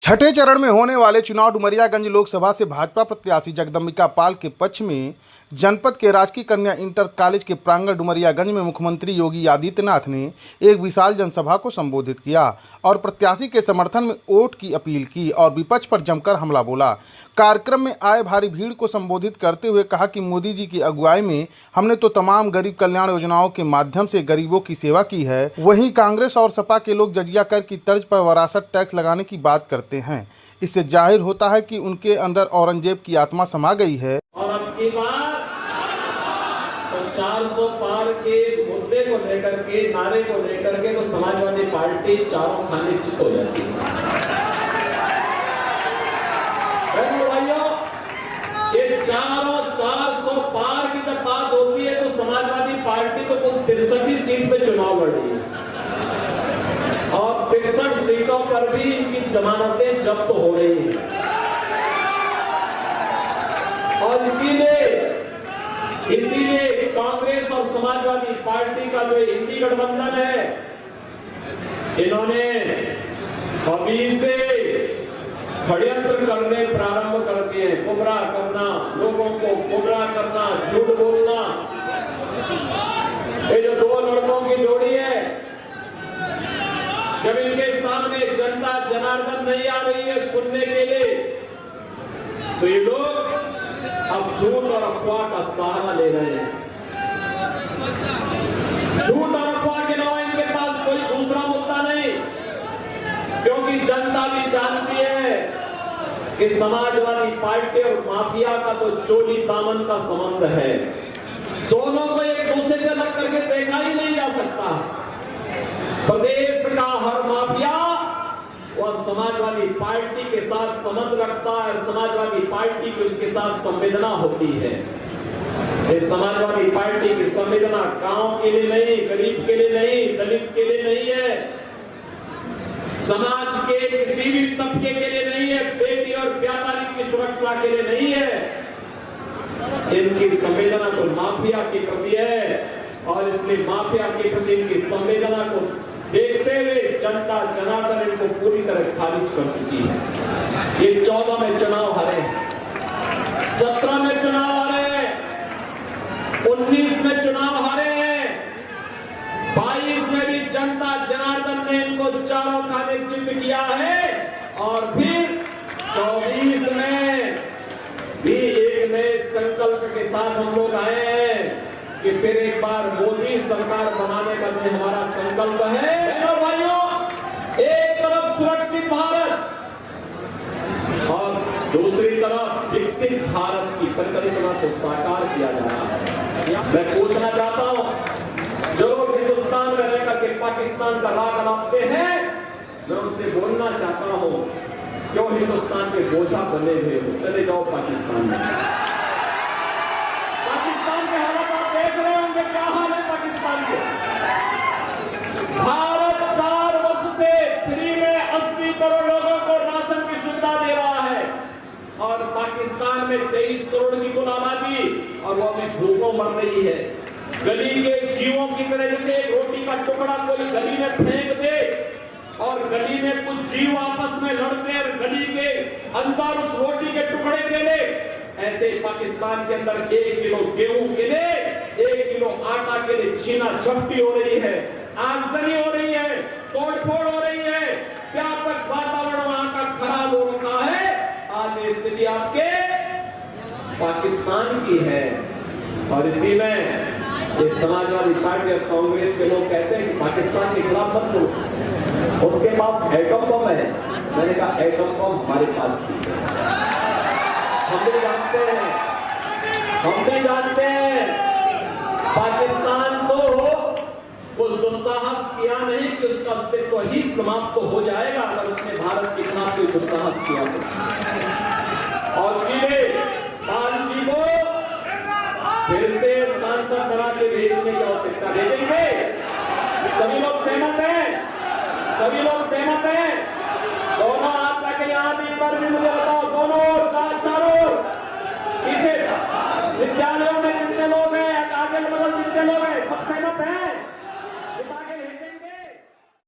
छठे चरण में होने वाले चुनाव डुमरियागंज लोकसभा से भाजपा प्रत्याशी जगदम्बिका पाल के पक्ष में जनपद के राजकीय कन्या इंटर कॉलेज के प्रांगण डुमरियागंज में मुख्यमंत्री योगी आदित्यनाथ ने एक विशाल जनसभा को संबोधित किया और प्रत्याशी के समर्थन में वोट की अपील की और विपक्ष पर जमकर हमला बोला। कार्यक्रम में आए भारी भीड़ को संबोधित करते हुए कहा कि मोदी जी की अगुवाई में हमने तो तमाम गरीब कल्याण योजनाओं के माध्यम से गरीबों की सेवा की है, वहीं कांग्रेस और सपा के लोग जजिया कर की तर्ज पर वरासत टैक्स लगाने की बात करते हैं। इससे जाहिर होता है कि उनके अंदर औरंगजेब की आत्मा समा गई है। और अब की बार तो 400 पार के मुद्दे को लेकर के, नारे को लेकर के तो समाजवादी पार्टी चारों खाने चित हो जाती है। भाइयों, ये 400 पार की जब बात होती है तो समाजवादी पार्टी तो कुल 63 सीट पे चुनाव लड़ रही है और 63 सीटों पर भी इनकी जमानतें जब्त हो रही हैं। और इसीलिए कांग्रेस और समाजवादी पार्टी का जो इंडी गठबंधन है, इन्होंने अभी से षड्यंत्र करने प्रारंभ कर दिए। गुमराह करना, लोगों को गुमराह करना, झूठ बोलना। ये जो दो लड़कों की जोड़ी है, जब इनके सामने जनता जनार्दन नहीं आ रही है सुनने के लिए, तो ये लोग अब झूठ और अफवाह का सहारा ले रहे हैं। झूठ और अफवाह के अलावा इनके पास कोई दूसरा मुद्दा नहीं, क्योंकि जनता भी जानती है कि समाजवादी पार्टी और माफिया का तो चोली दामन का संबंध है। दोनों को एक दूसरे से अलग करके देखा ही नहीं जा सकता। प्रदेश का हर माफिया वह समाजवादी पार्टी के साथ संबंध रखता है, समाजवादी पार्टी की उसके साथ संवेदना होती है। इस समाजवादी पार्टी की संवेदना गांव के लिए नहीं, गरीब के लिए नहीं, दलित के लिए नहीं है, समाज के किसी भी तबके के लिए नहीं है, बेटी और व्यापारी की सुरक्षा के लिए नहीं है। इनकी संवेदना तो माफिया के प्रति है और इसलिए माफिया के प्रति इनकी संवेदना को देखते हुए जनता जनार्दन इनको पूरी तरह खारिज कर चुकी है। ये 14 में चुनाव हारे, 17 में चुनाव हारे, 19 में चुनाव हारे हैं, 22 में भी जनता जनार्दन ने इनको चारों खाने चित किया है और फिर 24 में भी एक नए संकल्प के साथ हम लोग आए हैं कि फिर एक बार मोदी सरकार बनाने का भी हमारा संकल्प है। और भाइयों, एक तरफ सुरक्षित भारत और दूसरी तरफ विकसित भारत की परिकल्पना को साकार किया जा रहा है। मैं पूछना चाहता हूं, जो लोग हिंदुस्तान में रहकर के पाकिस्तान का राग अलापते हैं, मैं उनसे बोलना चाहता हूं, क्यों हिंदुस्तान के बोझा बने हुए हो? चले जाओ पाकिस्तान में। पाकिस्तान के हालात आप देख रहे होंगे, क्या हाल है पाकिस्तान के। भारत 4 वर्ष से फ्री में 80 करोड़ लोगों को राशन की सुविधा दे रहा है और पाकिस्तान में 23 करोड़ की कुल आबादी और वो अभी भूखों मर रही है। गली के जीवों की तरह, जैसे एक रोटी का टुकड़ा कोई गली में फेंक दे और गली में कुछ जीव आपस में लड़ते और गली के अंदर उस रोटी के टुकड़े के लिए, ऐसे पाकिस्तान के अंदर 1 किलो गेहूं के लिए, 1 किलो आटा के लिए छीना झपटी हो रही है, आगजनी हो रही है, तोड़फोड़ हो रही है, व्यापक वातावरण वहां का खराब हो रखा है। आज ये स्थिति आपके पाकिस्तान की है और इसी में ये समाजवादी पार्टी और कांग्रेस के लोग कहते हैं कि पाकिस्तान के खिलाफ मत बोलो, उसके पास एटम बम है। मैंने कहा एटम बम हमारे पास भी है। हमने जानते हैं पाकिस्तान तो कुछ दुस्साहस किया नहीं कि उसका अस्तित्व ही समाप्त हो जाएगा अगर उसने भारत के खिलाफ कोई दुस्साहस किया तो। और सीधे पाल जी को फिर से सांसद बना के भेजने की आवश्यकता देखेंगे। सभी लोग सहमत हैं? सभी लोग सहमत हैं? दोनों हाथ रखे यहाँ भी, पर भी मुझे बताओ, दोनों चारों पीछे विद्यालयों में जितने लोग हैं, आगे बगल जितने लोग हैं, सब सहमत हैं?